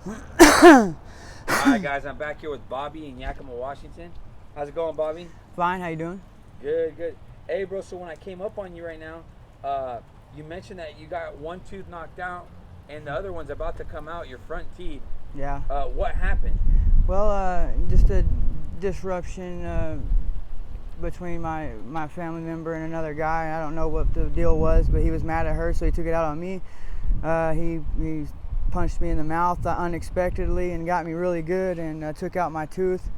Alright guys, I'm back here with Bobby in Yakima, Washington. How's it going, Bobby? Fine, how you doing? Good, good. Hey bro, so when I came up on you right now, you mentioned that you got one tooth knocked out and the other one's about to come out, your front teeth. Yeah. What happened? Well, just a disruption between my family member and another guy. I don't know what the deal was, but he was mad at her, so he took it out on me. He punched me in the mouth unexpectedly and got me really good, and took out my tooth.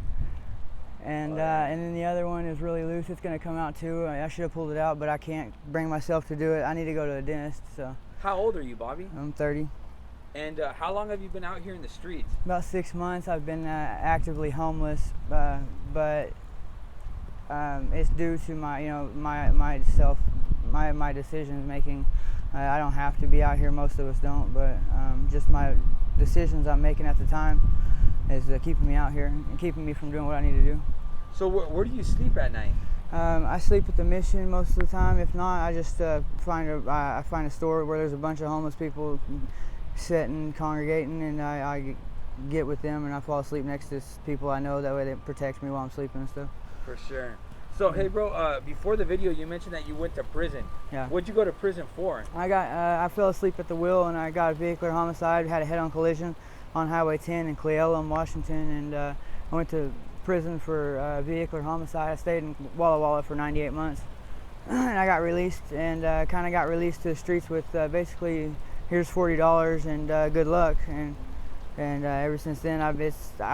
And then the other one is really loose. It's gonna come out too. I should have pulled it out, but I can't bring myself to do it. I need to go to a dentist. So. How old are you, Bobby? I'm 30. And how long have you been out here in the streets? About 6 months. I've been actively homeless, but it's due to my decisions making. I don't have to be out here. Most of us don't, but just my decisions I'm making at the time is keeping me out here and keeping me from doing what I need to do. So where do you sleep at night? I sleep at the Mission most of the time. If not, I just find a store where there's a bunch of homeless people sitting, congregating, and I get with them and I fall asleep next to people I know. That way they protect me while I'm sleeping and stuff. For sure. So hey bro, before the video you mentioned that you went to prison. Yeah. What'd you go to prison for? I fell asleep at the wheel and I got a vehicular homicide, had a head-on collision on Highway 10 in Cleella, Washington, and I went to prison for vehicular homicide. I stayed in Walla Walla for 98 months. And I got released and kind of got released to the streets with basically, here's $40 and good luck. And ever since then, I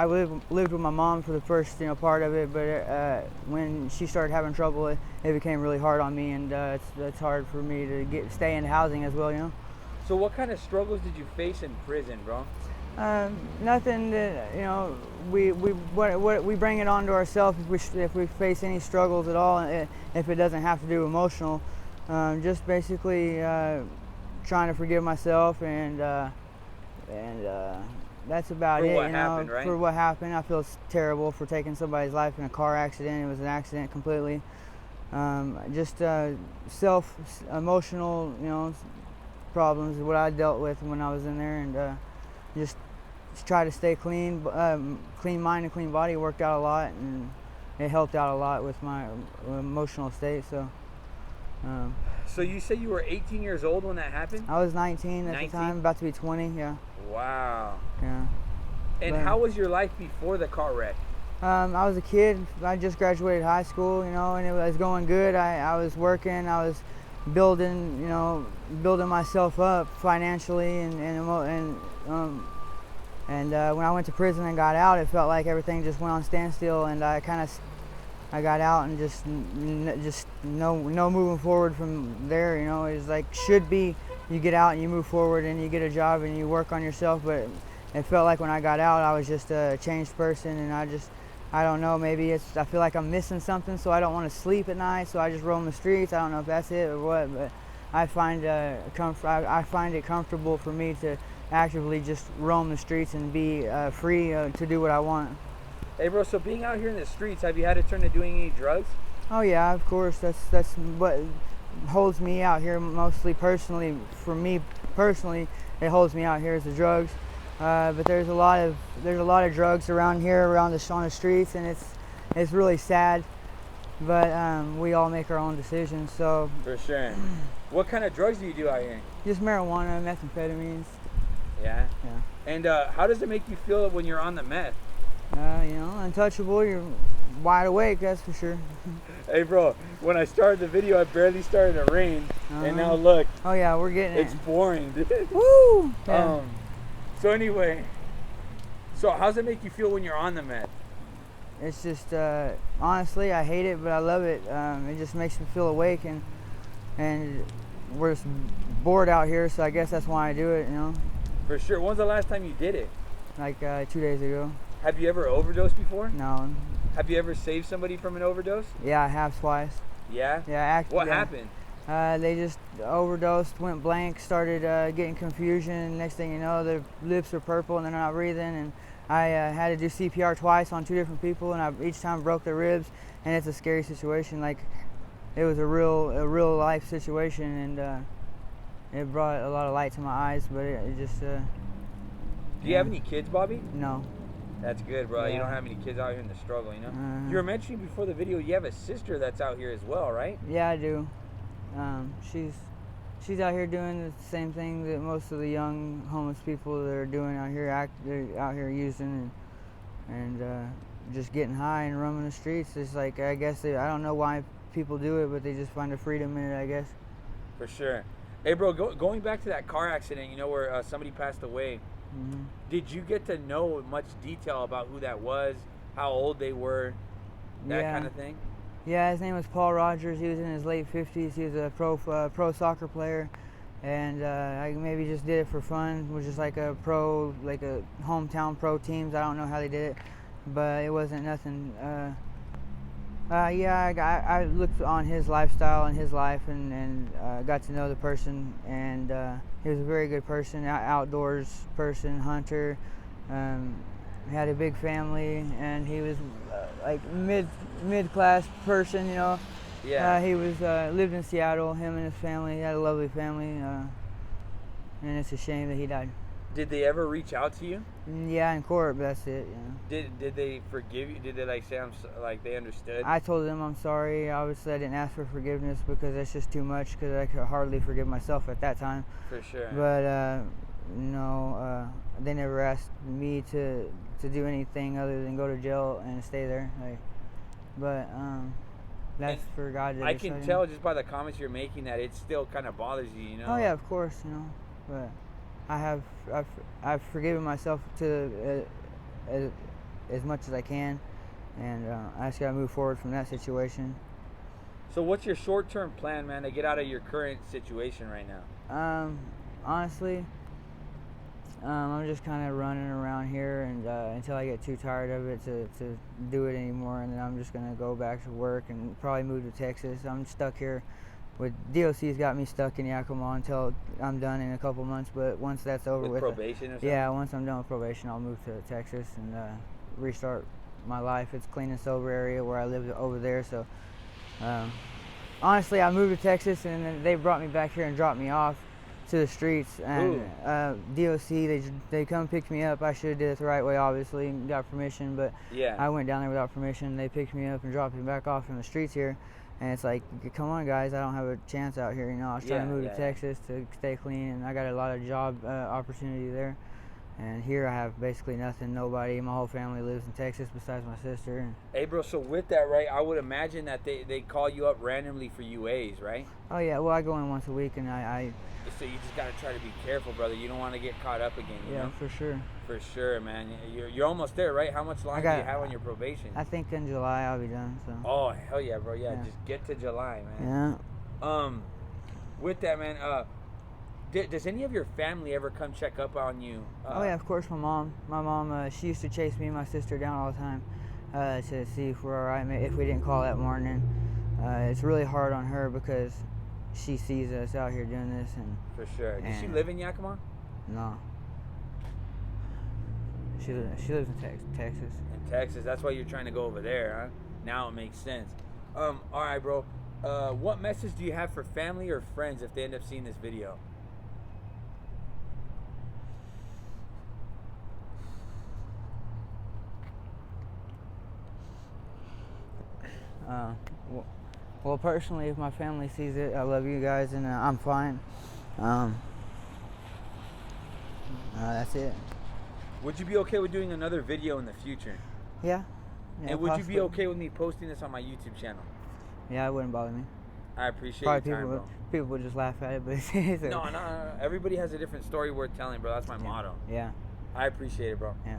lived with my mom for the first part of it, but when she started having trouble, it became really hard on me, and it's hard for me to stay in housing as well, So what kind of struggles did you face in prison, bro? Nothing that we bring it on to ourselves if we face any struggles at all, if it doesn't have to do emotional. Just basically trying to forgive myself and that's about it. For what happened, right? For what happened, I feel terrible for taking somebody's life in a car accident. It was an accident completely. Just emotional, problems is what I dealt with when I was in there, and just try to stay clean, clean mind and clean body worked out a lot, and it helped out a lot with my emotional state. So you said you were 18 years old when that happened? I was 19 at the time, about to be 20, yeah. Wow. Yeah. And how was your life before the car wreck? I was a kid. I just graduated high school, and it was going good. I was working. I was building myself up financially, and when I went to prison and got out, it felt like everything just went on standstill, and I got out and just no moving forward from there. It's like should be you get out and you move forward and you get a job and you work on yourself, but it felt like when I got out I was just a changed person, and I don't know, maybe I feel like I'm missing something, so I don't want to sleep at night, so I just roam the streets. I don't know if that's it or what, but I find it comfortable for me to actively just roam the streets and be free to do what I want. Hey bro, so being out here in the streets, have you had to turn to doing any drugs? Oh yeah, of course. That's what holds me out here mostly personally. For me personally, it holds me out here is the drugs. But there's a lot of drugs around here, on the streets, and it's really sad. But we all make our own decisions. So for sure. What kind of drugs do you do out here? Just marijuana, methamphetamines. Yeah. Yeah. And how does it make you feel when you're on the meth? Untouchable. You're wide awake, that's for sure. Hey bro, when I started the video, I barely started to rain, and now look. Oh yeah, we're getting it's pouring, dude. Woo! Yeah. So anyway, so how's it make you feel when you're on the meth? It's just honestly, I hate it, but I love it. It just makes me feel awake, and we're just bored out here, so I guess that's why I do it. For sure. When's the last time you did it? Like 2 days ago. Have you ever overdosed before? No. Have you ever saved somebody from an overdose? Yeah, I have twice. Yeah? Yeah. What happened? They just overdosed, went blank, started getting confusion. Next thing you know, their lips are purple and they're not breathing. And I had to do CPR twice on 2 different people, and I each time broke their ribs. And it's a scary situation. Like, it was a real life situation, and it brought a lot of light to my eyes. But it just Do you have any kids, Bobby? No. That's good, bro. You Yeah. don't have any kids out here in the struggle, you know? You Uh, were mentioning before the video you have a sister that's out here as well, right? yeah, I do. She's out here doing the same thing that most of the young homeless people that are doing out here. They're out here using and just getting high and roaming the streets. It's like, I guess I don't know why people do it, but they just find a freedom in it, I guess. For sure. Hey, bro, going back to that car accident, you know, where somebody passed away. Hmm. Did you get to know much detail about who that was, how old they were, that Yeah. kind of thing? Yeah, his name was Paul Rogers. He was in his late 50s. He was a pro soccer player, and I maybe just did it for fun. It was just like a hometown pro teams. I don't know how they did it, but it wasn't nothing. Yeah, I looked on his lifestyle and his life, and got to know the person. And he was a very good person, outdoors person, hunter. Had a big family, and he was like mid class person, you know. Yeah. He was lived in Seattle. Him and his family, he had a lovely family, and it's a shame that he died. Did they ever reach out to you? Yeah, in court, but that's it. Did they forgive you? Did they like say like they understood? I told them I'm sorry. Obviously, I didn't ask for forgiveness because that's just too much. Because I could hardly forgive myself at that time. For sure. But no, they never asked me to do anything other than go to jail and stay there. But that's And for God to I decide. can tell just by the comments you're making that it still kind of bothers you, you know? Oh yeah, of course, you know. But I've forgiven myself to as much as I can, and I just gotta move forward from that situation. So what's your short-term plan, man, to get out of your current situation right now? Honestly, I'm just kind of running around here and until I get too tired of it to do it anymore, and then I'm just gonna go back to work and probably move to Texas. I'm stuck here. With DOC's got me stuck in Yakima until I'm done in a couple months. But once that's over With probation or something? yeah, once I'm done with probation, I'll move to Texas and restart my life. It's a clean and sober area where I live over there. So honestly, I moved to Texas, and then they brought me back here and dropped me off to the streets. And DOC, they come picked me up. I should have did it the right way, obviously, and got permission. But Yeah. I went down there without permission. They picked me up and dropped me back off in the streets here. And it's like, come on, guys, I don't have a chance out here. You know, I was trying to move to Texas to stay clean, and I got a lot of job opportunity there. And here I have basically nothing, nobody. My whole family lives in Texas besides my sister. And Hey, bro, so with that, right, I would imagine that they call you up randomly for UAs, right? oh yeah, well, I go in once a week, and I So you just got to try to be careful, brother. You don't want to get caught up again, you know? for sure. For sure, man. You're almost there, right? How much longer do you have on your probation? I think in July I'll be done. So. Oh, hell yeah, bro. Yeah, Yeah. just get to July, man. Yeah. With that, man, does any of your family ever come check up on you? Oh yeah, of course. My mom, she used to chase me and my sister down all the time to see if we're all right. If we didn't call that morning, it's really hard on her because she sees us out here doing this, and For sure. Does she And- live in Yakima? no, she lives in Texas. In Texas. That's why you're trying to go over there, huh? Now it makes sense. All right, bro. What message do you have for family or friends if they end up seeing this video? Well, personally, if my family sees it, I love you guys, and I'm fine. That's it. Would you be okay with doing another video in the future? Yeah. And would you possibly. be okay with me posting this on my YouTube channel? Yeah, it wouldn't bother me. I appreciate Probably your time, people would just laugh at it, but it's bro. No. Everybody has a different story worth telling, bro. That's my motto. Yeah. I appreciate it, bro. Yeah.